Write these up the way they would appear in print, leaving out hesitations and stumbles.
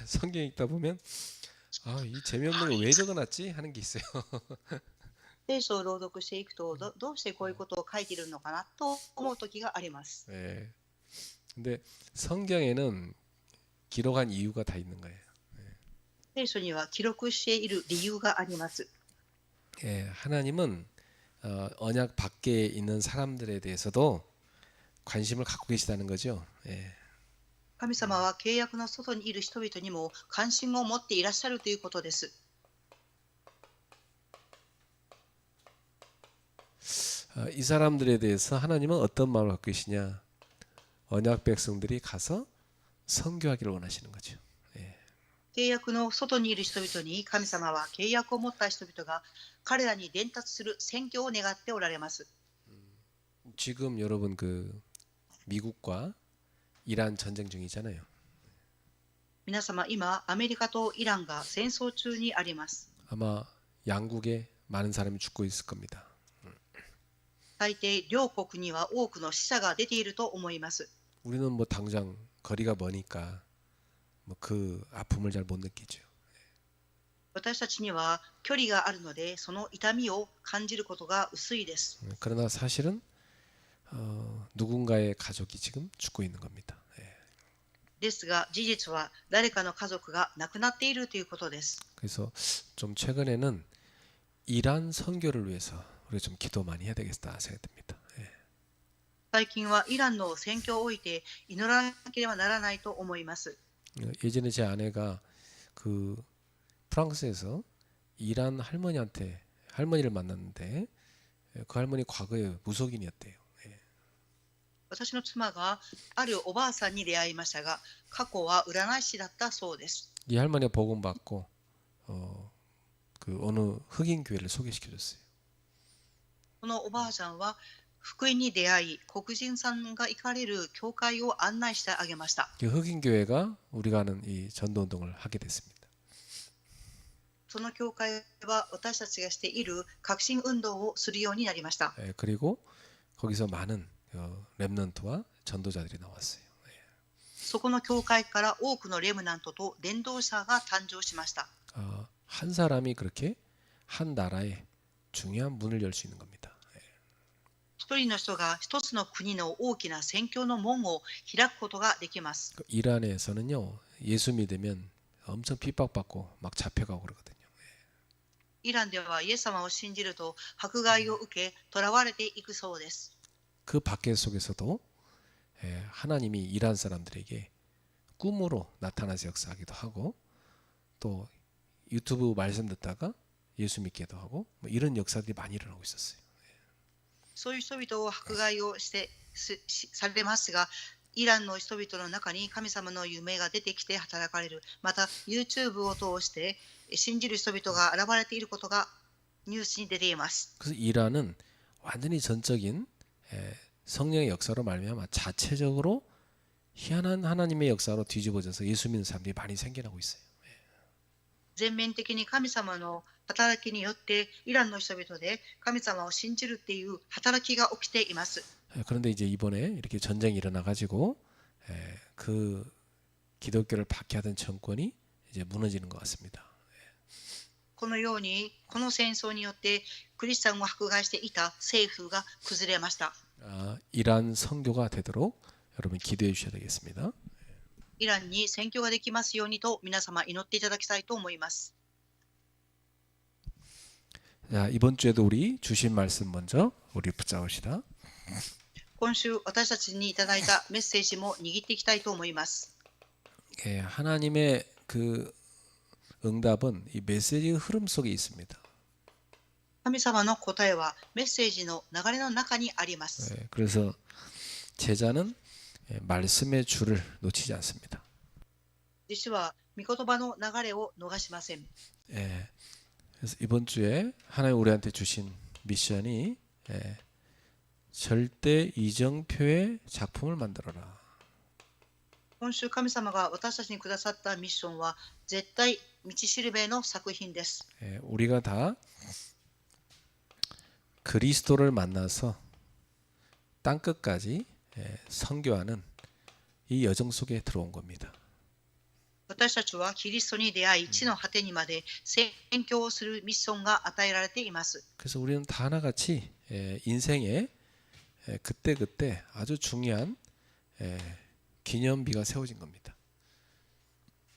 성경 읽다 보면 이 재미없는 거 왜 적어놨지 하는 게 있어요. 聖書を朗読していくと、どうしてこういうことを書いているのかなと思う時があります。 예. 근데 성경에는 기록한 이유가 다 있는 거예요. 聖書には記録している理由があります。 예, 하나님은 언약 밖에 있는 사람들에 대해서도 관심을 갖고 계시다는 거죠. 예. 神様は契約の外にいる人々にも関心を持っていらっしゃるということです。 이 사람들에 대해서 하나님은 어떤 마음을 갖고 계시냐? 언약 백성들이 가서 선교하기를 원하시는 거죠. 예. 契約の外にいる人々に神様は契約を持った人々が彼らに伝達する宣教を願っておられます。 지금 여러분 미국과 이란 전쟁 중이잖아요. 皆様、今アメリカとイランが戦争中にあります。 아마 양국에 많은 사람이 죽고 있을 겁니다. 大抵両国には多くの死者が出ていると思います。 우리는 뭐 당장 거리가 머니까 뭐 그 아픔을 잘 못 느끼죠. 私たちには距離があるので、その痛みを感じることが薄いです。 그러나 사실은 누군가의 가족이 지금 죽고 있는 겁니다. 예. ですが、事実は誰かの家族が亡くなっているということです。 그래서 좀 최근에는 이란 선교를 위해서 우리가 좀 기도 많이 해야 되겠다 생각됩니다. 예. 最近はイランの宣教を置いて祈らなければならないと思います。 예전에 제 아내가 프랑스에서 이란 할머니를 만났는데 그 할머니 과거에 무속인이었대요. 私の妻があるおばあさんに出会いましたが、過去は占い師だったそうです。 이 할머니가 복음 받고 어느 흑인 교회를 소개시켜줬어요. このおばあさんは福音に出会い、黒人さんが行かれる教会を案内してあげました。 그 흑인 교회가 우리가 하는 이 전도 운동을 하게 됐습니다. その教会は私たちがしている革新運動をするようになりました。 그리고 거기서 많은 렘넌트와 전도자들이 나왔어요. そこの教会から多くのレムナントと伝道者が誕生しました。 한 사람이 그렇게 한 나라에 중요한 문을 열 수 있는 겁니다. 一人の人が一つの国の大きな宣教の門を開くことができます。 이란에서는요, 예수 믿으면 엄청 핍박받고 막 잡혀가고 그러거든요. イランではイエス様を信じると迫害を受け、囚われていくそうです。 그 박해 속에서도 하나님이 이란 사람들에게 꿈으로 나타나서 역사하기도 하고 또 유튜브 말씀 듣다가 예수 믿기도 하고 뭐 이런 역사들이 많이 일어나고 있었어요. そういう人々を迫害をされますが、イランの人々の中に神様の夢が出てきて働かれる。また YouTube を通して信じる人々が現れていることがニュースに出ています。 그래서 이란은 완전히 전적인 성령의 역사로 말미암아 자체적으로 희한한 하나님의 역사로 뒤집어져서 예수 믿는 사람들이 많이 생겨나고 있어요. 全面的に神様の働きによってイランの人々で神様を信じるっていう働きが起きています。 그런데 이제 이번에 이렇게 전쟁이 일어나 가지고 그 기독교를 박해하던 정권이 이제 무너지는 것 같습니다. このようにこの戦争によってクリスチャンを迫害していた政府が崩れました。 이란 선교가 되도록 여러분 기도해 주셔야 되겠습니다. イランに宣教ができますようにと皆様祈っていただきたいと思います。 자, 이번 주에도 우리 주신 말씀 먼저 우리 붙잡읍시다. 今週私たちにいただいたメッセージも握っていきたいと思います。 하나님의 그 응답은 이 메시지의 흐름 속에 있습니다. 神様の答えはメッセージの流れの中にあります。 그래서 제자는 말씀의 줄을 놓치지 않습니다. 実は御言葉の流れを逃しません。 그래서 이번 주에 하나님 우리한테 주신 미션이 절대 이정표의 작품을 만들어라. 今週神様が私たちにくださったミッションは絶対道しるべの作品です。 우리가 다 그리스도를 만나서 땅 끝까지 선교하는 이 여정 속에 들어온 겁니다. 私たちはキリストに出会い、地の果てにまで宣教をするミッションが与えられています。 그래서 우리는 다 하나같이 인생에 그때그때 아주 중요한 기념비가 세워진 겁니다.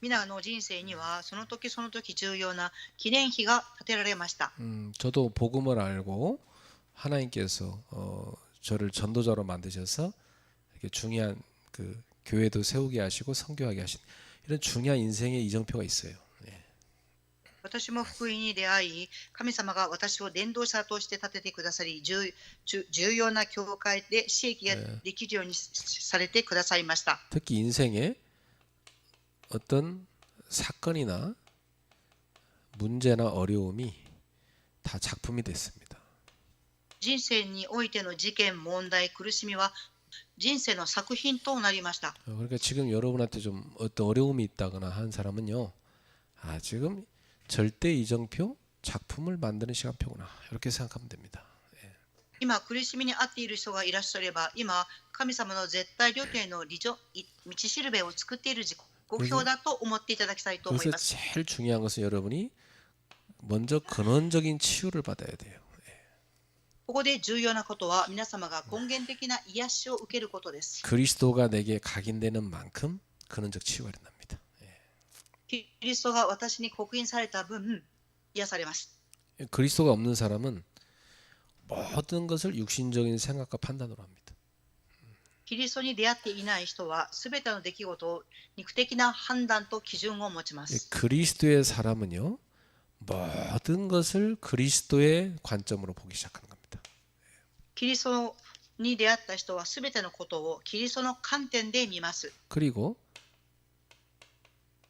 皆の人生にはその時その時重要な記念碑が建てられました。 저도 복음을 알고 하나님께서 저를 전도자로 만드셔서 이렇게 중요한 그 교회도 세우게 하시고 선교하게 하신 이런 중요한 인생의 이정표가 있어요. 私も福音に出会い、神様が私を伝道者として立ててくださり、重要な教会で使役ができるようにされてくださいました。 특히 인생에 어떤 사건이나 문제나 어려움이 다 작품이 됐습니다. 人生においての事件、問題、苦しみは人生の作品となりました。 그러니까 지금 여러분한테 좀 어떤 어려움이 있다거나 하는 사람은요, 지금 절대 이정표 작품을 만드는 시간표구나 이렇게 생각하면 됩니다. 今苦しみに遭っている人がいらっしゃれば、今神様の絶対予定の道しるべを作っている時刻表だと思っていただきたいと思い 그래서 ます。 제일 중요한 것은 여러분이 먼저 근원적인 치유를 받아야 돼요. ここで重要なことは皆様が根源的な癒しを受けることです。 그리스도가 내게 각인되는 만큼 근원적 치유가 일어납니다. キリストが私に刻印された分、癒されます。 그리스도가 없는 사람은 모든 것을 육신적인 생각과 판단으로 합니다. キリストに出会っていない人は、すべての出来事を肉的な判断と基準を持ちます。 그리스도의 사람은요, 모든 것을 그리스도의 관점으로 보기 시작하는 겁니다. キリストに出会った人は、すべてのことをキリストの観点で見ます。 그리고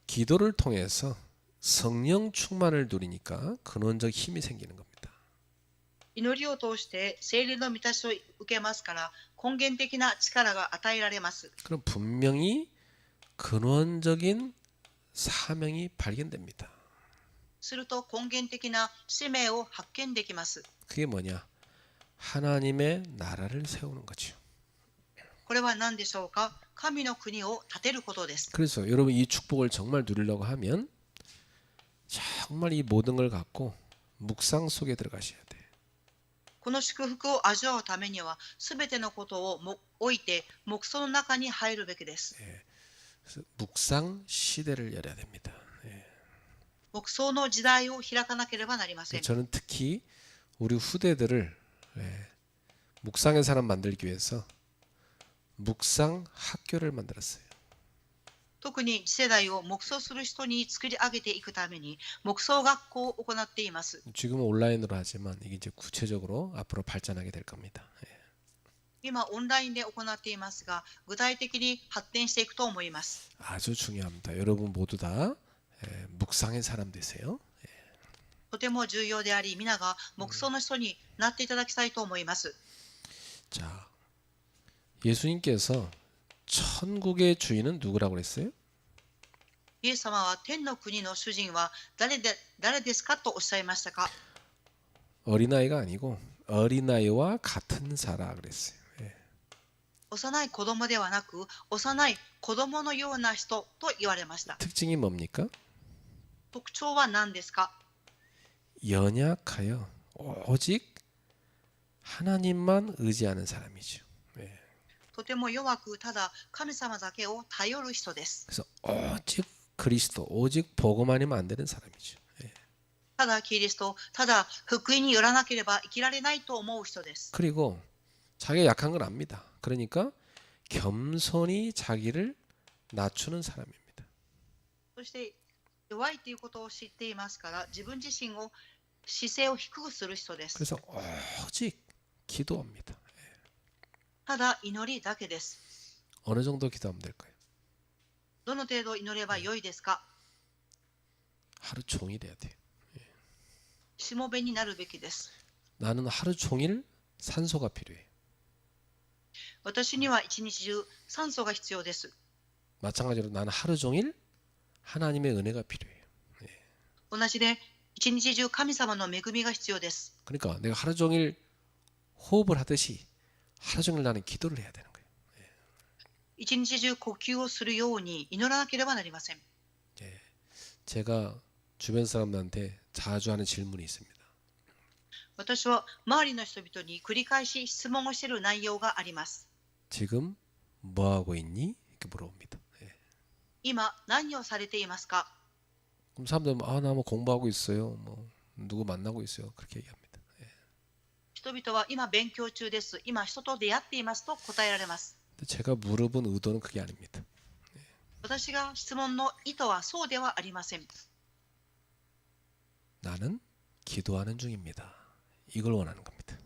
기도를 통해서 성령 충만을 누리니까 근원적 힘이 생기는 겁니다. 祈りを通して聖霊の満たしを受けますから、根源的な力が与えられます。 그럼 분명히 근원적인 사명이 발견됩니다. すると根源的な使命を発見できます。 그게 뭐냐? 하나님의 나라를 세우는 거죠. これは何でしょうか？神の国を建てることです。 그래서 여러분 이 축복을 정말 누리려고 하면 정말 이 모든 걸 갖고 묵상 속에 들어가셔야 돼요. この祝福を味わうためには、すべてのことを置いて黙想の中に入るべきです。 그래서 묵상 시대를 열어야 됩니다. 黙想の時代を開かなければなりません。 저는 특히 우리 후대들을 묵상의 사람 만들기 위해서 묵상 학교를 만들었어요. 特に次世代を黙想する人に作り上げていくために黙想学校を行っています。 지금은 온라인으로 하지만 이게 이제 구체적으로 앞으로 발전하게 될 겁니다. 今オンラインで行っていますが、具体的に発展していくと思います。 아주 중요합니다. 여러분 모두 다 묵상의 사람 되세요. とても重要であり、皆が黙想の人になっていただきたいと思います。 자, 예수님께서 천국의 주인은 누구라고 그랬어요? イエス様は天の国の主人は誰ですかとおっしゃいましたか？ 어린아이가 아니고 어린아이와 같은 사라 그랬어요. 幼い子供ではなく、幼い子供のような人と言われました。 특징이 뭡니까? 特徴は何ですか？ 연약하여 오직 하나님만 의지하는 사람이죠. とても弱く、ただ神様だけを頼る人です。 그래서 오직 그리스도, 오직 복음 아니면 안 되는 사람이죠. ただキリスト、ただ福音によらなければ生きられないと思う人です。 그리고 자기가 약한 걸 압니다. 그러니까 겸손히 자기를 낮추는 사람입니다. そして弱いということを知っていますから、自分自身を姿勢を低くする人です。 그래서 오직 기도합니다. ただ祈りだけです。 어느 정도 기도하면 될까요? どの程度祈ればよいですか？ 하루 종일 해야 돼요. しもべになるべきです。 나는 하루 종일 산소가 필요해요. 私には一日中酸素が必要です。 마찬가지로 나는 하루 종일 하나님의 은혜가 필요해요. 同じで一日中神様の恵みが必要です。 그러니까 내가 하루 종일 호흡을 하듯이 하루 종일 나는 기도를 해야 되는 거예요. 一日中呼吸をするように祈らなければなりません。 제가 주변 사람들한테 자주 하는 질문이 있습니다. 私は周りの人々に繰り返し質問をしている内容があります。 지금 뭐 하고 있니? 이렇게 물어봅니다. 예. 今何をされていますか？ 그럼 사람들은 나 뭐 공부하고 있어요. 뭐 누구 만나고 있어요. 그렇게 얘기합니다. 예. 人々は今勉強中です。今人と出会っていますと答えられます。 근데 제가 물어본 의도는 그게 아닙니다. 私が質問の意図はそうではありません。 나는 기도하는 중입니다. 이걸 원하는 겁니다.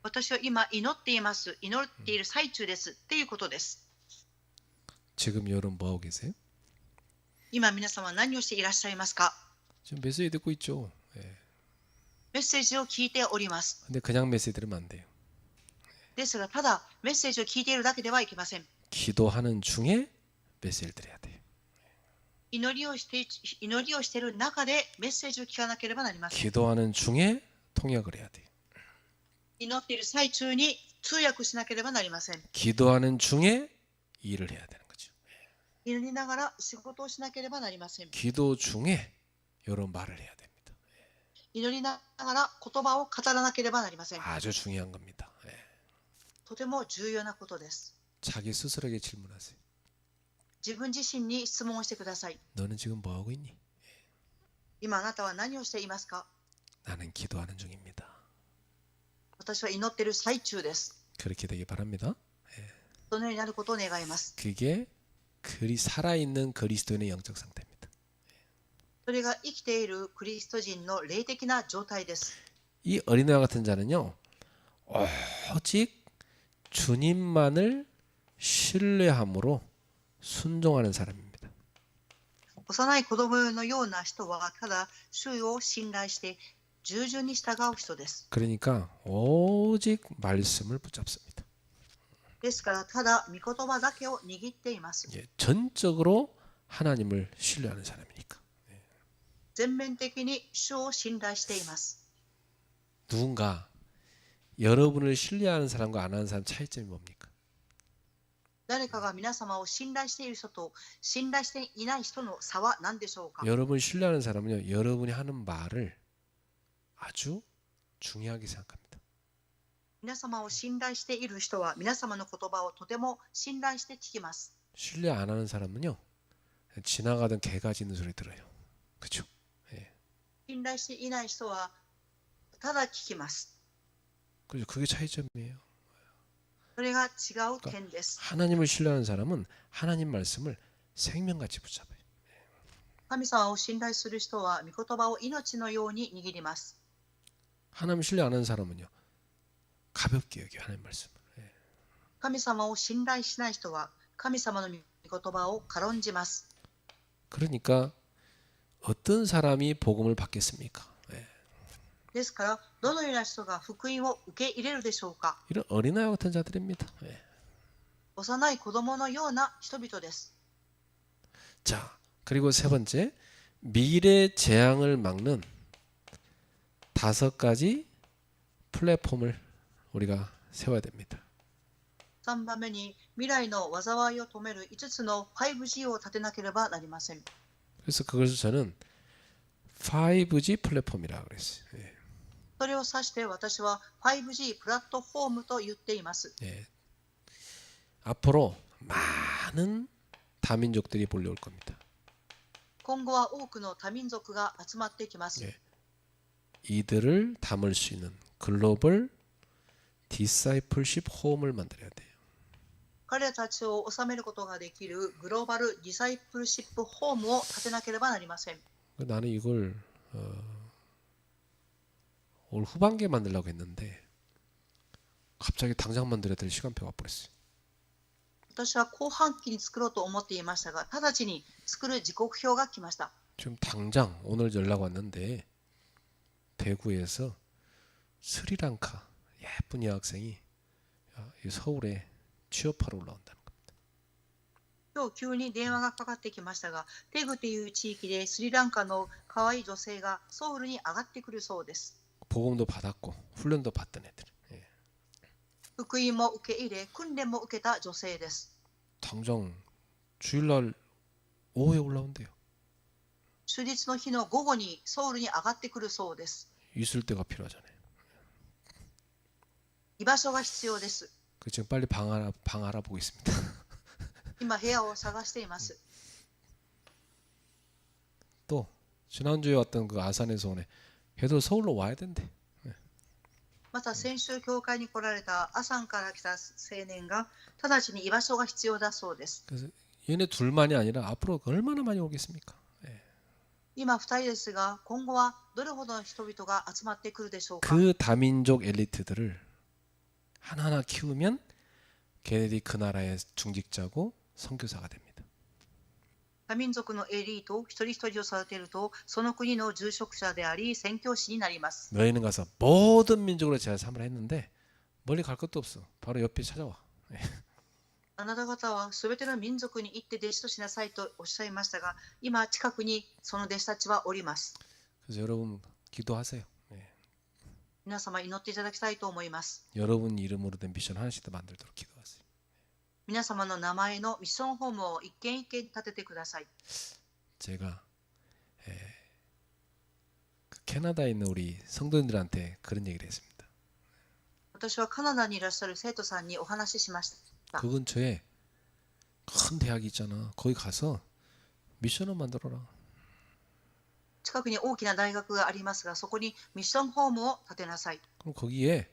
私は今祈っています。祈っている最中ですっていうことです。 지금 여러분 뭐 하고 계세요? 今皆様は何をしていらっしゃいますか？ 지금 메시지 듣고 있죠. 예. メッセージを聞いております。 근데 그냥 메시지 들으면 안 돼요. ですがただメッセージを聞いているだけではいけません。 기도하는 중에 메시지를 드려야 돼요. 祈りをしている中でメッセージを聞かなければなりません。 기도하는 중에 통역을 해야 돼요. 祈っている最中に通訳しなければなりません。 기도하는 중에 일을 해야 되는 거죠. 祈りながら仕事をしなければなりません。 기도 중에 이런 말을 해야 됩니다. 祈りながら言葉を語らなければなりません。 아주 중요한 겁니다. 예. とても重要なことです。 자기 스스로에게 질문하세요. 自分自身に質問をしてください。 너는 지금 뭐 하고 있니? 今あなたは何をしていますか？ 나는 기도하는 중입니다. 私は祈っている最中です。 그렇게 되기 바랍니다. そのようになることを願います。 그게 살아있는 그리스도인의 영적 상태입니다. それが生きているクリスト人の霊的な状態です。 이 어린아이 같은 자는요, 오직 주님만을 신뢰함으로 순종하는 사람입니다. 幼い子供のような人はただ主を信頼して従順に従う人です。 그러니까 오직 말씀을 붙잡습니다. ですからただ御言葉だけを握っています。 예, 전적으로 하나님을 신뢰하는 사람이니까. 全面的に主を信頼しています。 누군가 여러분을 신뢰하는 사람과 안 하는 사람 차이점이 뭡니까? 誰かが皆様を信頼している人と信頼していない人の差は何でしょうか？ 여러분을 신뢰하는 사람은요, 여러분이 하는 말을 아주 중요하게 생각합니다. 皆様を信頼している人は皆様の言葉をとても信頼して聞きます。 신뢰 안 하는 사람은요, 지나가던 개가 짖는 소리 들어요. 그렇죠? 예. 信頼していない人はただ聞きます。 그죠? 그게 차이점이에요. それが違う点です。 하나님을 신뢰하는 사람은 하나님 말씀을 생명같이 붙잡아요. 神様を信頼する人は御言葉を命のように握ります。 하나님 신뢰 안 하는 사람은요, 가볍게 여겨요. 하나님 말씀을. 神様を信頼しない人は神様の御言葉を軽んじます。 그러니까 어떤 사람이 복음을 받겠습니까? ですからどのような人が福音を受け入れるでしょうか？ 이런 어린아이 같은 자들입니다. 幼い子供のような人々です。 자, 그리고 세 번째, 미래 재앙을 막는 5가지 플랫폼을 우리가 세워야 됩니다. 3番目に未来の災いを止める5つの 5G を立てなければなりません。 그래서 그것을 저는 5G 플랫폼이라고 그랬어요. それを指して私は 5G プラットフォームと言っています。 앞으로 많은 다민족들이 몰려올 겁니다. 今後は多くの多民族が集まってきます。 이들을 담을 수 있는 글로벌 디사이플십 홈을 만들어야 돼요. 彼たちを収めることができるグローバルディサイプルシップホームを建てなければなりません。 나는 이걸 올 후반기에 만들려고 했는데 갑자기 당장 만들어야 될 시간표가 와버렸어요. 私は後半期に作ろうと思っていましたが、直ちに作る時刻表が来ました。 지금 당장 오늘 연락 왔는데 대구에서 스리랑카 예쁜 여학생이 서울에 취업하러 올라온다는 겁니다. 今日急に電話がかかってきましたが、テグという地域でスリランカの可愛い女性がソウルに上がってくるそうです。 복음도 받았고 훈련도 받던 애들. 福音も受け入れ、訓練も受けた女性です。 당장 주일날 오후에 올라온대요. 終日の日の午後にソウルに上がってくるそうです。 있을 때가 필요하잖아요. 居場所が必要です。 그 지금 빨리 방 알아보고 있습니다. 今部屋を探しています。 또 지난주에 왔던 그 아산에서 오네. 걔도 서울로 와야 된대. また先週教会に来られたアサンから来た青年が直ちに居場所が必要だそうです。 그래서 얘네 둘만이 아니라 앞으로 얼마나 많이 오겠습니까? 今2人ですが、今後はどれほどの人々が集まってくるでしょうか。 그 다민족 엘리트들을 하나하나 키우면 걔네들이 그 나라의 중직자고 선교사가 됩니다. 多民族のエリート一人一人を育てると、その国の住職者であり宣教師になります。 너희는 가서 모든 민족으로 제가 삼을 했는데 멀리 갈 것도 없어. 바로 옆에 찾아와. あなた方はすべての民族に行って弟子としなさいとおっしゃいましたが、今近くにその弟子たちはおります。 그래서 여러분 기도하세요. 皆様祈っていただきたいと思います。 여러분 이름으로 된 미션 하나씩 더 만들도록 기도하세요. 皆様の名前のミッションホームを一軒一軒立ててください。 제가 그 캐나다에 있는 우리 성도님들한테 그런 얘기를 했습니다. 私はカナダにいらっしゃる生徒さんにお話ししました。 그 근처에 큰 대학이 있잖아. 거기 가서 미션을 만들어라. 近くに大きな大学がありますが、そこにミッションホームを建てなさい。 그럼 거기에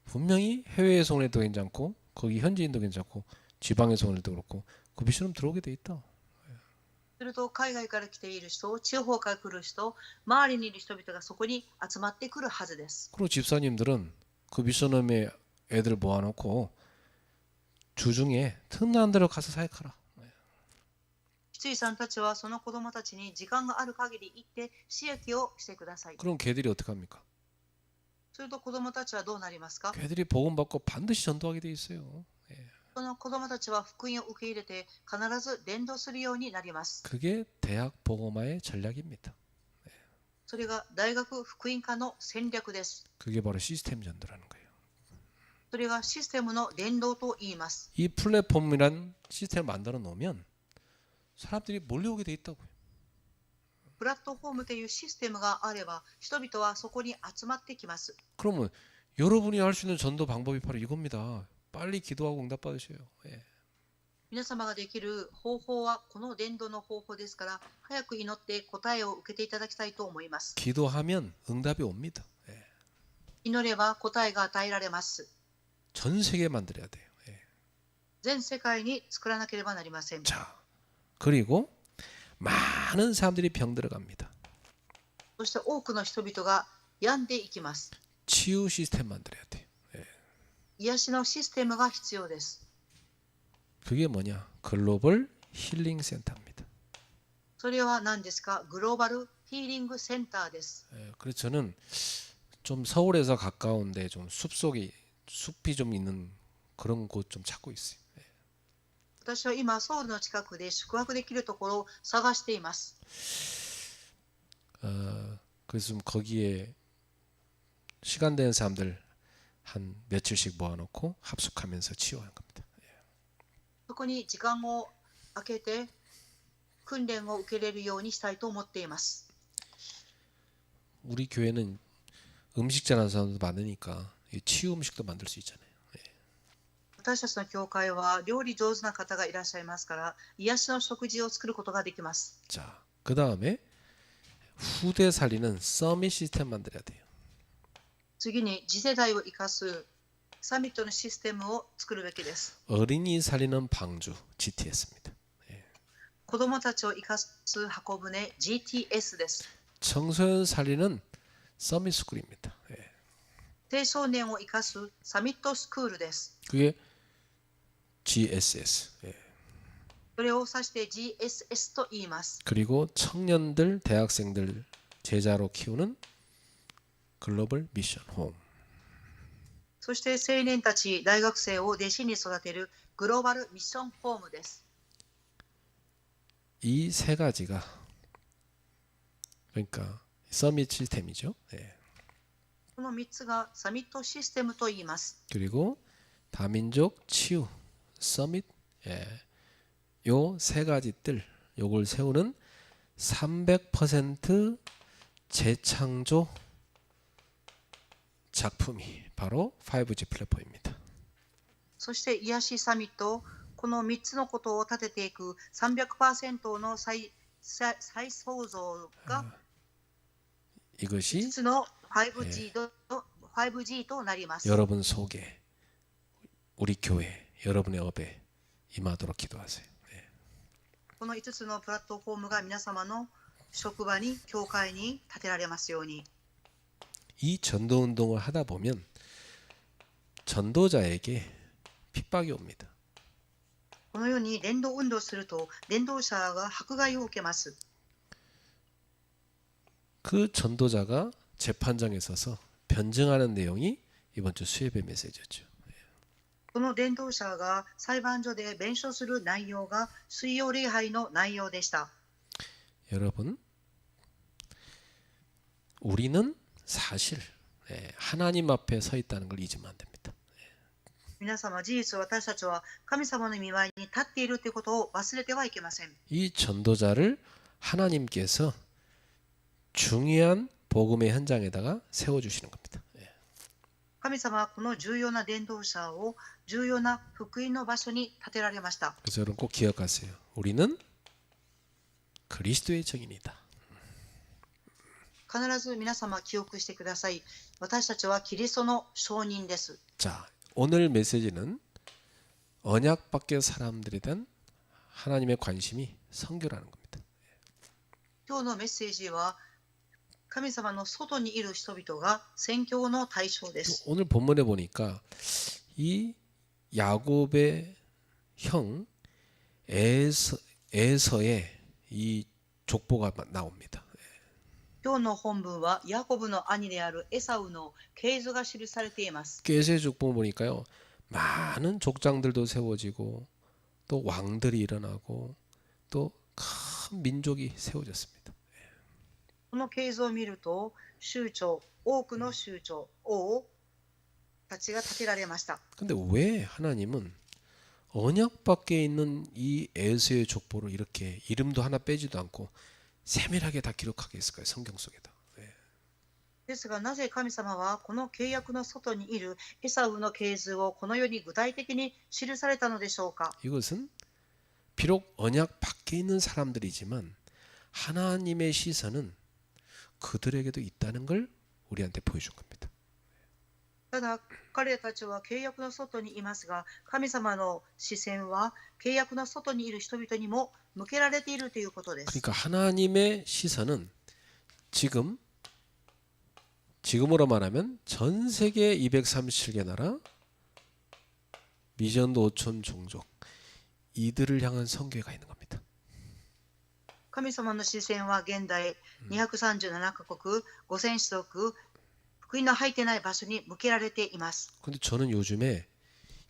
분명히 해외에서 온 애도 괜찮고 거기 현지인도 괜찮고 지방에서 온 애도 그렇고 그 미션은 들어오게 돼 있다. すると海外から来ている人、地方から来る人、周りにいる人々がそこに集まってくるはずです。 그리고 집사님들은 그 미션홈에 애들 모아놓고 주중에 틈나는 대로 가서 사역하라. 羊井さんたちはその子供たちに時間がある限り行って刺激をしてください。 그럼 걔들이 어떻게 합니까? すると子供たちはどうなりますか？ 걔들이 복음 받고 반드시 전도하게 돼 있어요. その子供たちは福音を受け入れて必ず伝道するようになります。 그게 대학 복음화의 전략입니다. それが大学福音化の戦略です。 그게 바로 시스템 전도라는 거예요. それがシステムの伝道と言います。 이 플랫폼이란 시스템을 만들어 놓으면 사람들이 몰려오게 돼 있다고요. プラットフォームというシステムがあれば人々はそこに集まってきます。 그러면 여러분이 할 수 있는 전도 방법이 바로 이겁니다. 빨리 기도하고 응답 받으셔요. 皆様ができる方法はこの伝道の方法ですから、早く祈って答えを受けていただきたいと思います。 기도하면 응답이 옵니다. 祈れば答えが与えられます。 전 세계에 만들어야 돼요. 全世界に作らなければなりません。 자, 그리고 많은 사람들이 병 들어갑니다. そして多くの人々が病んでいきます。 치유 시스템 만들어야 돼요. 癒しのシステムが必要です。 그게 뭐냐? 글로벌 힐링 센터입니다. それは何ですか？グローバルヒーリングセンターです。 그래서 저는 좀 서울에서 가까운데 좀 숲이 좀 있는 그런 곳 좀 찾고 있어요. 私は今ソウルの近くで宿泊できるところを探しています。 그래서 좀 거기에 시간 되는 사람들 한 며칠씩 모아놓고 합숙하면서 치유하는 겁니다. そこに時間を空けて訓練を受けれるようにしたいと思っています。 우리 교회는 음식 잘하는 사람도 많으니까 치유 음식도 만들 수 있잖아요. 私たちの教会は料理上手な方がいらっしゃいますから、癒しの食事を作ることができます。 자, 그 다음에 후대 살리는 서밋 시스템 만들어야 돼요. 次に次世代を生かすサミットのシステムを作るべきです。 어린이 살리는 방주 GTS입니다. 子どもたちを生かす箱舟 GTS です。 청소년 살리는 서밋 스쿨입니다. 青少年を生かすサミットスクールです。 그게 GSS. それを指して GSS と言います。 그리고 청년들, 대학생들 제자로 키우는 글로벌 미션 홈. そして青年たち、大学生を弟子に育てるグローバルミッションホームです。 이 세 가지가 그러니까 서밋 시스템이죠. この3つがサミットシステムと言います。 그리고 다민족 치유 서밋. 요 세 가지들 요걸 세우는 300% 재창조 작품이 바로 5G 플랫폼입니다. そして癒しサミット、この3つのことを立てていく 300% の再創造が 이것이 5つの 5G となります。 여러분 속에 우리 교회 여러분의 업에 임하도록 기도하세요. この5つのプラットフォームが皆様の職場に、教会に立てられますように。 이 전도 운동을 하다 보면 전도자에게 핍박이 옵니다. このように伝道運動すると、伝道者が迫害を受けます。 그 전도자가 재판장에 서서 변증하는 내용이 이번 주 수예배 메시지였죠. この伝道者が裁判所で弁償する内容が水曜礼拝の内容でした。 여러분, 우리는 사실 하나님 앞에 서 있다는 걸 잊으면 안 됩니다. 皆様、事実私たちは神様の御前に立っているということを忘れてはいけません。 이 전도자를 하나님께서 중요한 복음의 현장에다가 세워주시는 겁니다. 神様はこの重要な伝道者を重要な福音の場所に立てられました。 그래서 여러분 꼭 기억하세요. 우리는 그리스도의 정인이다. 必ず皆様記憶してください。私たちはキリストの証人です。 자, 오늘 메시지는 언약 밖의 사람들에 대한 하나님의 관심이 선교라는 겁니다. 今日のメッセージは神様の外にいる人々が宣教の対象です。 오늘 본문에 보니까 이 야곱의 형 에서의 이 족보가 나옵니다. 今日の本文はヤコブの兄であるエサウの系図が記されています。 꾀세 족보 보니까요, 많은 족장들도 세워지고 또 왕들이 일어나고 또 큰 민족이 세워졌습니다. この系図を見ると、州長、多くの州長、王たちが立てられました。 근데 왜 하나님은 언약 밖에 있는 이 에서의 족보를 이렇게 이름도 하나 빼지도 않고 세밀하게 다 기록하게 했을까요? 성경 속에다. ですが、なぜ神様はこの契約の外にいるエサウの系図をこのように具体的に記されたのでしょうか。 이것은 비록 언약 밖에 있는 사람들이지만 하나님의 시선은 그들에게도 있다는 걸 우리한테 보여준 겁니다. ただ、彼たちは契約の外にいますが、神様の視線は契約の外にいる人々にも向けられているということです。 그러니까 하나님의 시선은 지금으로 말하면 전 세계 237개 나라, 미전도 5천 종족 이들을 향한 선교가 있는 겁니다. 神様の視線は現代237カ国、5000氏族、福音の入ってない場所に向けられています。 근데 저는 요즘에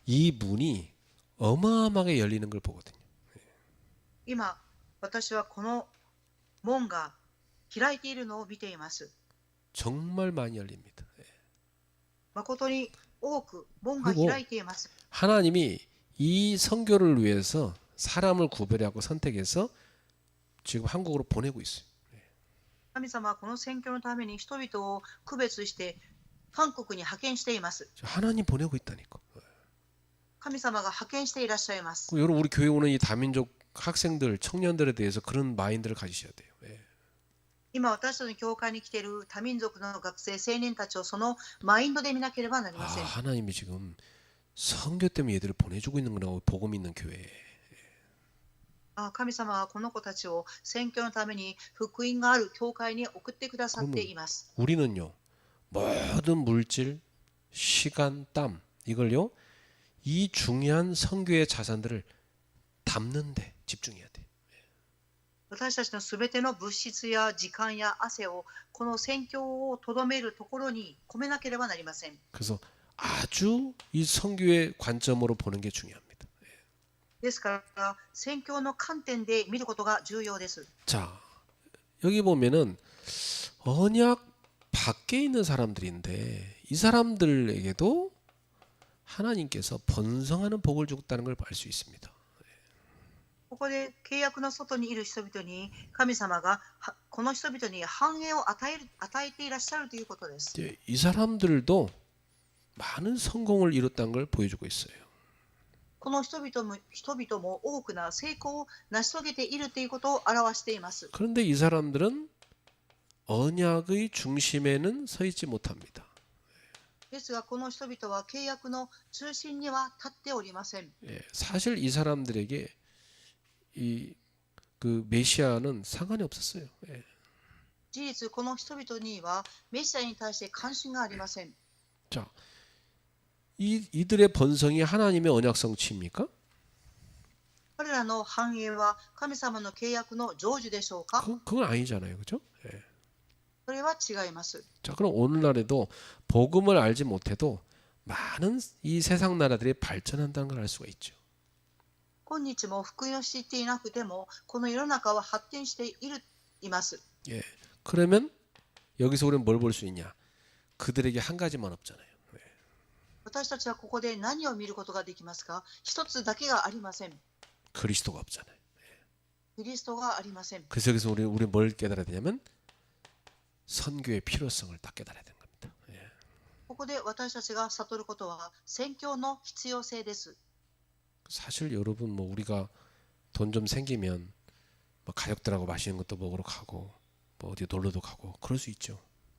이 문이 어마어마하게 열리는 걸 보거든요. 今、私はこの門が開いているのを見ています。 정말 많이 열립니다. 誠に多く門が開いています。 하나님이 이 선교를 위해서 사람을 구별하고 선택해서 지금 한국으로 보내고 있어요. 神様はこの宣教のために人々を区別して韓国に派遣しています。 하나님 보내고 있다니까. 神様が派遣していらっしゃいます。 여러분 우리 교회 오는 이 다민족 학생들, 청년들에 대해서 그런 마인드를 가지셔야 돼요. 今私たちの教会に来ている多民族の学生、青年たちをそのマインドで見なければなりません。 하나님이 지금 선교 때문에 얘들을 보내주고 있는 거라고 복음 있는 교회에. 神様はこの子たちを宣教のために福音がある教会に送ってくださっています。 우리는요 모든 물질, 시간, 땀 이걸요 이 중요한 선교의 자산들을 담는데 집중해야 돼. 私たちのすべての物質や時間や汗をこの宣教をとどめるところに込めなければなりません。 그래서 아주 이 선교의 관점으로 보는 게 중요합니다. ですから宣教の観点で見ることが重要です。 자, 여기 보면은 언약 밖에 있는 사람들인데 이 사람들에게도 하나님께서 번성하는 복을 주었다는 걸 알 수 있습니다. ここで契約の外にいる人々に神様がこの人々に繁栄を与えていらっしゃるということです。 이제 이 사람들도 많은 성공을 이뤘다는 걸 보여주고 있어요. この人々も多くな成功を成し遂げているということを表しています。 그런데 이 사람들은 언약의 중심에는 서 있지 못합니다. ですがこの人々は契約の中心には立っておりません。 사실 이 사람들에게 그 메시아는 상관이 없었어요. 事実この人々にはメシアに対して関心がありません。 자, 이들의 번성이 하나님의 언약 성취입니까? 彼らの繁栄は神様の契約の成就でしょうか？ 그건 아니잖아요, 그죠? それは違います。 자, 그럼 오늘날에도 복음을 알지 못해도 많은 이 세상 나라들이 발전한다는 걸 알 수가 있죠. 今日も福音を知っていなくてもこの世の中は発展しています。 그러면 여기서 우리는 뭘 볼 수 있냐? 그들에게 한 가지만 없잖아요. 私たちはここで何を見ることができますか？一つだけがありません。 그리스도가 없잖아요. キリストがありません。 그래서 여기서 우리 뭘 깨달아야 되냐면 선교의 필요성을 딱 깨달아야 되는 겁니다. ここで私たちが悟ることは宣教の必要性です。 사실 여러분 뭐 우리가 돈 좀 생기면 뭐 가족들하고 맛있는 것도 먹으러 가고 뭐 어디 놀러도 가고 그럴 수 있죠.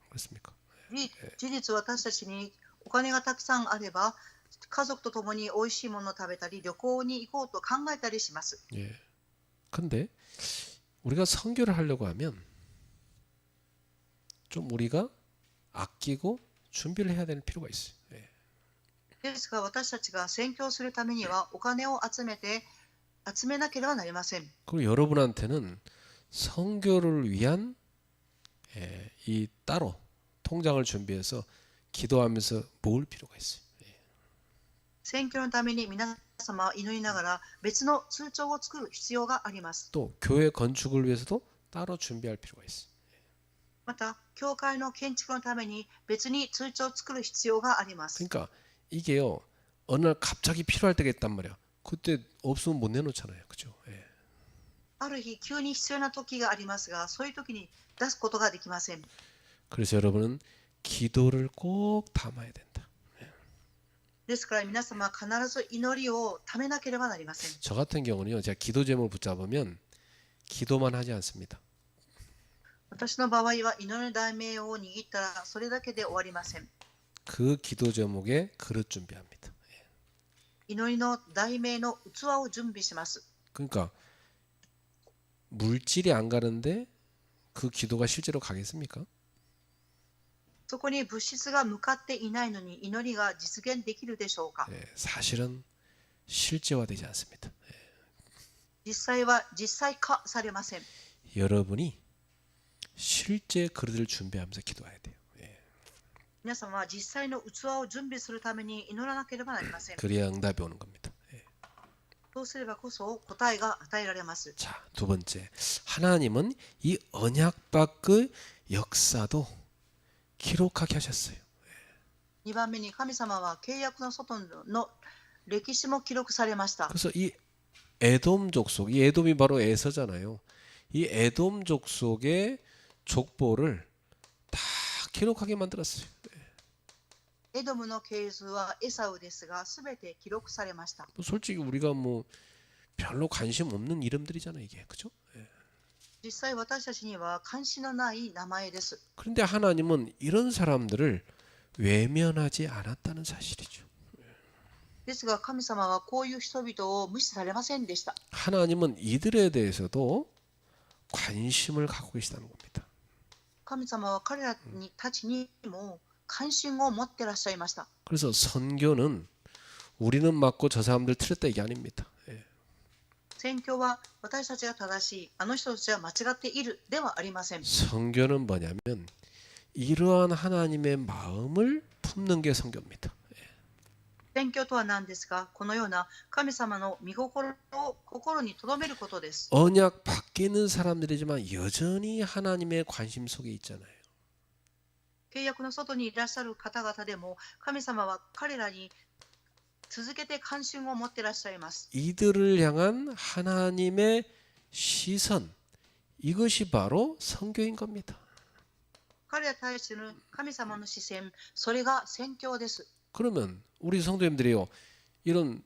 그렇습니까? 事実私たちにお金がたくさんあれば家族と共に美味しいものを食べたり旅行に行こうと考えたりします。 근데 우리가 선교를 하려고 하면 좀 우리가 아끼고 준비를 해야 되는 필요가 있어요. ですが私たちが宣教するためにはお金を集めなければなりません。 그리고 여러분한테는 선교를 위한 이 따로 통장을 준비해서 기도하면서 모을 필요가 있어요. 宣教のために皆様は祈りながら別の通帳を作る必要があります。 또 교회 건축을 위해서도 따로 준비할 필요가 있어요. また教会の建築のために別に通帳を作る必要があります。 그러니까 이게요 어느 날 갑자기 필요할 때가 있단 말이야. 그때 없으면 못 내놓잖아요, 그죠? ある日急に必要な時がありますが、そういう時に出すことができません。 그래서 여러분은 기도를 꼭 담아야 된다. ですから皆様は必ず祈りをためなければなりません。 저 같은 경우는요, 제가 기도 제목을 붙잡으면 기도만 하지 않습니다. 私の場合は祈りの題名を握ったらそれだけで終わりません。 그 기도 제목에 그릇 준비합니다. 祈りの題名の器を準備します。 그러니까 물질이 안 가는데 그 기도가 실제로 가겠습니까? そこに物質が向かっていないのに祈りが実現できるでしょうか？ 사실은 실제화되지 않습니다. 実際化されません。 여러분이 실제 그릇을 준비하면서 기도해야 돼요. 皆様は実際の器を準備するために祈らなければなりません。 그래야 응답이 오는 겁니다. そうすればこそ答えが与えられます。 자, 두 번째. 하나님은 이 언약 밖의 역사도 기록하게 하셨어요. 2番目に神様は契約の外の歴史も記録されました。 그래서 이 에돔 족속, 이 에돔이 바로 에서잖아요. 이 에돔 족속의 족보를 다 기록하게 만들었어요. エドムの系図はエサウですが、すべて記録されました。 솔직히 우리가 뭐 별로 관심 없는 이름들이잖아요, 이게. 그죠? 実際私たちには関心のない名前です。 그런데 하나님은 이런 사람들을 외면하지 않았다는 사실이죠. ですが神様はこういう人々を無視されませんでした。 하나님은 이들에 대해서도 관심을 갖고 계시다는 겁니다. 神様は彼らたちにも関心を持ってらっしゃいました。 그래서 선교는 우리는 맞고 저 사람들 틀렸다 이게 아닙니다. 宣教は私たちが正しい、あの人たちは間違っているではありません。 선교는 뭐냐면 이러한 하나님의 마음을 품는 게 선교입니다. 宣教とは何ですか？このような神様の御心を心に留めることです。 언약 밖에 있는 사람들이지만 여전히 하나님의 관심 속에 있잖아요. 契約の外にいらっしゃる方々でも神様は彼らに続けて関心を持っていらっしゃいます。 이들을 향한 하나님의 시선, 이것이 바로 선교인 겁니다. 彼らに対しての神様の視線、それが宣教です。 그러면 우리 성도님들이요, 이런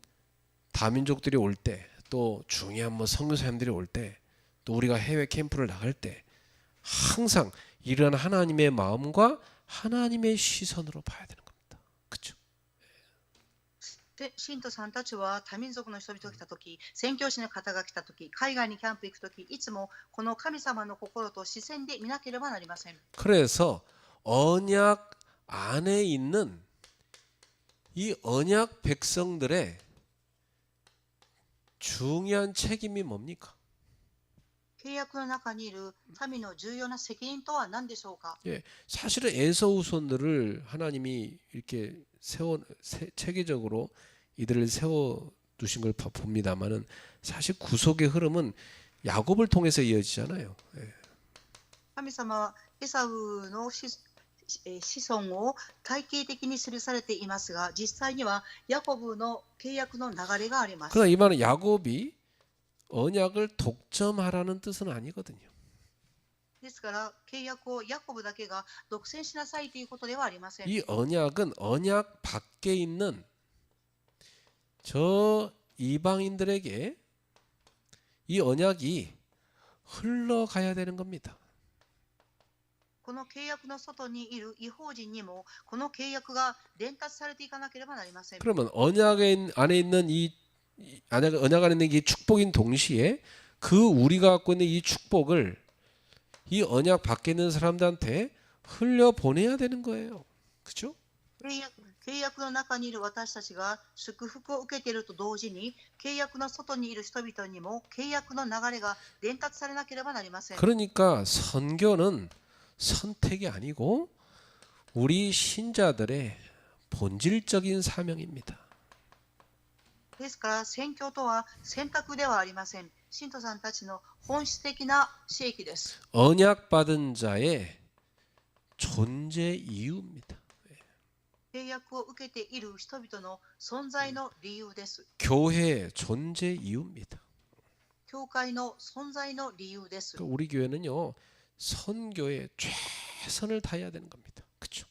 다민족들이 올 때, 또 중요한 뭐 선교사님들이 올 때, 또 우리가 해외 캠프를 나갈 때 항상 이런 하나님의 마음과 하나님의 시선으로 봐야 되는 겁니다. 그렇죠? で信徒さんたちは多民族の人々が来たとき、宣教師の方が来たとき、海外にキャンプ行くとき、いつもこの神様の心と視線で見なければなりません。 그래서 언약 안에 있는 이 언약 백성들의 중요한 책임이 뭡니까? 契約の中にいる民の重要な責任とは何でしょうか。 예, 사실은 에서 후손들을 하나님이 이렇게 체계적으로 이들을 세워 두신 걸 봅니다만은 사실 구속의 흐름은 야곱을 통해서 이어지잖아요. 예. 神様はエサウの子孫を体系的に記されていますが、実際にはヤコブの契約の流れがあります。 그러나 이 말은 야곱이 언약을 독점하라는 뜻은 아니거든요. ですから契約をヤコブだけが独占しなさいということではありません。 이 언약은 언약 밖에 있는 저 이방인들에게 이 언약이 흘러가야 되는 겁니다. この契約の外にいる異邦人にもこの契約が伝達されていかなければなりません。 그러면 언약 안에 있는 이 언약 안에 있는 이 축복인 동시에 그 우리가 갖고 있는 이 축복을 이 언약 밖에 있는 사람들한테 흘려 보내야 되는 거예요. 그렇죠? 契約の中にいる私たちが祝福を受けていると同時に、契約の外にいる人々にも契約の流れが伝達されなければなりません。 그러니까 선교는 선택이 아니고 우리 신자들의 본질적인 사명입니다. ですから宣教とは選択ではありません。信徒さんたちの本質的な使命です。 언약 받은 자의 존재 이유입니다. 契約を受けている人々の存在の理由です。 교회의 존재 이유입니다. 教会の存在の理由です。 그러니까 우리 교회는요, 선교에 최선을 다해야 되는 겁니다. 그렇죠?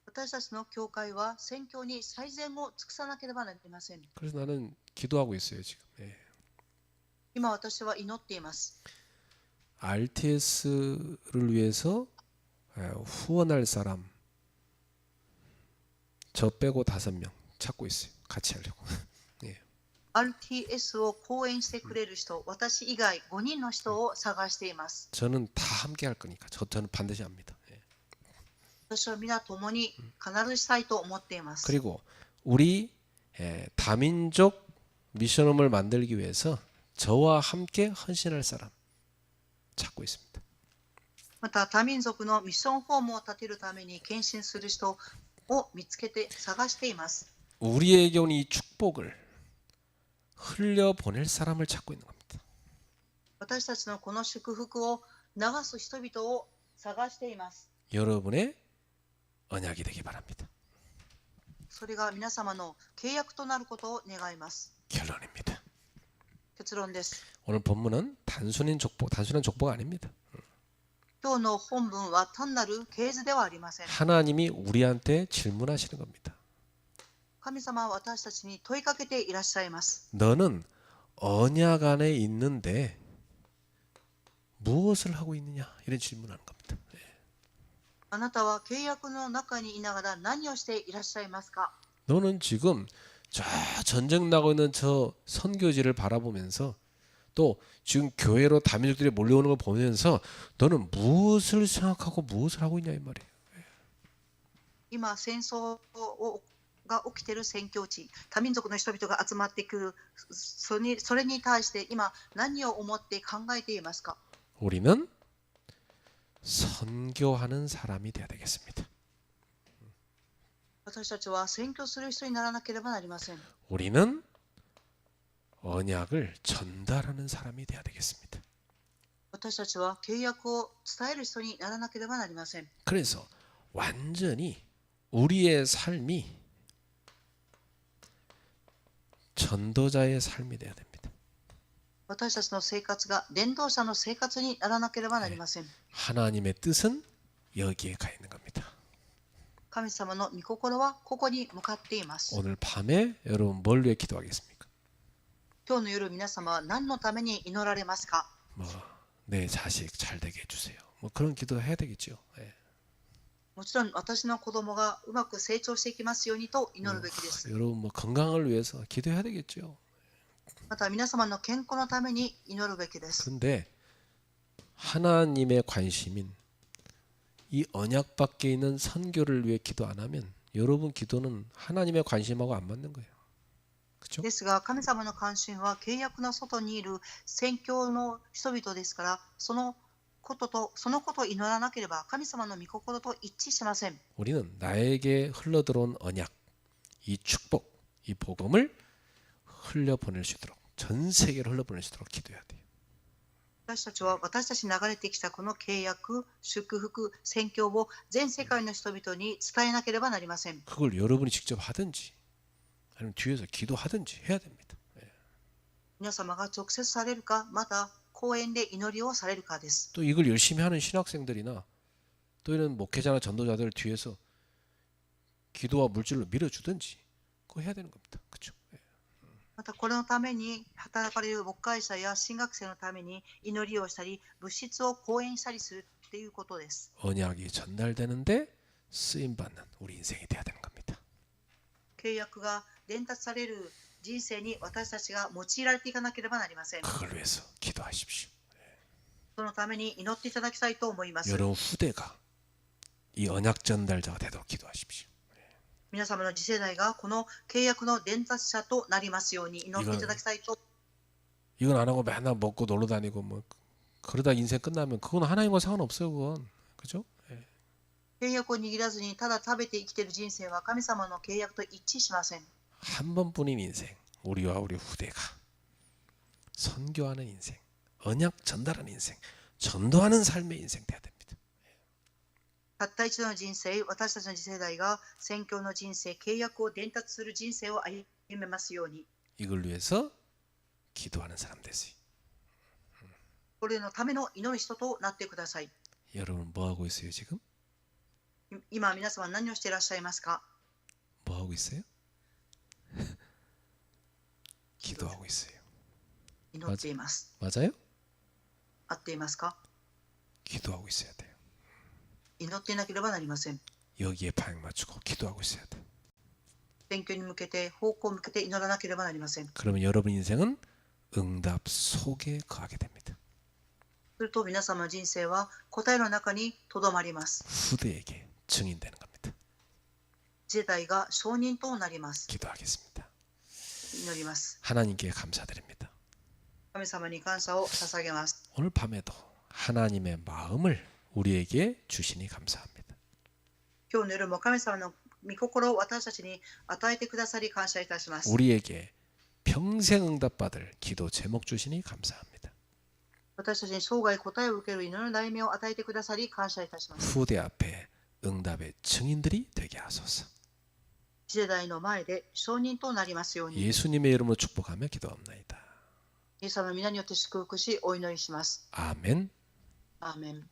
私たちの教会は宣教に最善を尽くさなければなりません。 그래서 나는 기도하고 있어요 지금. 예. 今私は祈っています。 RTS를 위해서 후원할 사람 저 빼고 5명 찾고 있어요. 같이 하려고. 예. RTS を講演してくれる人、私以外5人の人を探しています。 저는 다 함께 할 거니까 저는 반드시 합니다. 예. 私は皆共に必ずしたいと思っています。 그리고 우리 다민족 미션홈을 만들기 위해서 저와 함께 헌신할 사람 찾고 있습니다. また多民族のミッションホームを建てるために献身する人を見つけて探しています。 우리에게 온 이 축복을 흘려 보낼 사람을 찾고 있는 겁니다. 私たちのこの祝福を流す人々を探しています。 여러분의 언약이 되기 바랍니다. それが皆様の契約となることを願います。 결론입니다. 結論です。 오늘 본문은 단순한 족보가 아닙니다. 今日の本文は単なる系図ではありません。 하나님이 우리한테 질문하시는 겁니다. 神様は私たちに問いかけていらっしゃいます。 너는 언약 안에 있는데 무엇을 하고 있느냐? 이런 질문하는 겁니다. あなたは契約の中にいながら何をしていらっしゃいますか。 너는 지금 저 전쟁 나고 있는 저 선교지를 바라보면서 또 지금 교회로 다민족들이 몰려오는 걸 보면서 너는 무엇을 생각하고 무엇을 하고 있냐 이 말이에요. 今戦争が起きている宣教地、多民族の人々が集まってくる、それに対して今何を思って考えていますか。 우리는 선교하는 사람이 되어야 되겠습니다. 私たちは宣教する人にならなければなりません。 우리는 언약을 전달하는 사람이 되어야 되겠습니다. 私たちは契約を伝える人にならなければなりません。 그래서 완전히 우리의 삶이 전도자의 삶이 돼야 됩니다. 私たちの生活が伝道者の生活にならなければなりません。 하나님의 뜻은 여기에 가 있는 겁니다. 神様の御心はここに向かっています。 오늘 밤에 여러분 뭘 위해 기도하겠습니까? 今日の夜皆様は何のために祈られますか？ 뭐 내 자식 잘 되게 해주세요. 뭐 그런 기도 해야 되겠죠. 예. もちろん私の子供がうまく成長していきますようにと祈るべきです。 여러분 뭐 건강을 위해서 기도해야 되겠죠. また皆様の健康のために祈るべきです。 근데 하나님의 관심인 이 언약 밖에 있는 선교를 위해 기도 안 하면 여러분 기도는 하나님의 관심하고 안 맞는 거예요. 그렇죠? ですが神様の関心は契約の外にいる宣教の人々ですから、そのことを祈らなければ神様の御心と一致しません。 우리는 나에게 흘러들어온 언약, 이 축복, 이 복음을 흘려보낼 수 있도록 전 세계로 흘려보낼 수 있도록 기도해야 돼요. 私たちは私たちに流れてきたこの契約、祝福、宣教を全世界の人々に伝えなければなりません。 그걸 여러분이 직접 하든지 아니면 뒤에서 기도하든지 해야 됩니다. 예. 皆様が直接されるか、また講演で祈りをされるかです。 또 이걸 열심히 하는 신학생들이나 또 이런 목회자나 전도자들 뒤에서 기도와 물질로 밀어주든지 그거 해야 되는 겁니다. 그렇죠? 예. またこれのために働かれる牧会者や神学生のために祈りをしたり、物質を講演したりするということです。 언약이 전달되는데 쓰임 받는 우리 인생이 돼야 되는 겁니다. 契約が伝達される人生に私たちが用いられていかなければなりません。 그걸 위해서 기도하십시오. そのために祈っていただきたいと思います。 여러분 후대가 이 언약 전달자가 되도록 기도하십시오. 皆様の次世代がこの契約の伝達者となりますように祈っていただきたいと。 이건 안 하고 맨날 먹고 놀러 다니고 뭐 그러다 인생 끝나면 그건 하나님과 상관없어요. 그건 그죠? 예. 契約を握らずにただ食べて生きている人生は神様の契約と一致しません。 한 번뿐인 인생 우리와 우리 후대가 선교하는 인생, 언약 전달하는 인생, 전도하는 삶의 인생 돼야 됩니다. たった一度の人生、私たちの次世代が宣教の人生、契約を伝達する人生を歩めますように。 이걸 위해서 기도하는 사람 되세요. これのための祈る人となってください。 여러분 뭐 하고 있어요 지금? 今皆様は何をしていらっしゃいますか？ 뭐 하고 있어요? 기도하고 있어요. 祈っています。 맞아요? 合っていますか？ 기도하고 있어야 돼요. 祈っていなければなりません。 여기에 방향 맞추고 기도하고 있어야 돼요. 選挙に向けて、方向を向けて祈らなければなりません。 그러면 여러분 인생은 응답 속에 거하게 됩니다. すると皆様の人生は答えの中にとどまります。 후대에게 증인되는 겁니다. 次世代が証人となります。 기도하겠습니다. 祈ります。 하나님께 감사드립니다. 神様に感謝を捧げます。 오늘 밤에도 하나님의 마음을 우리에게 주시니 감사합니다. 今日の夜も神様の御心を私たちに与えてくださり感謝いたします。 우리에게 평생 응답받을 기도 제목 주시니 감사합니다. 私たちに生涯答えを受ける祈りの題名を与えてくださり感謝いたします。 후대 앞에 응답의 증인들이 되게 하소서. 次世代の前で証人となりますように。 예수님의 이름으로 축복하며 기도합나이다. イエス様の皆によって祝福しお祈りします。 아멘. アーメン。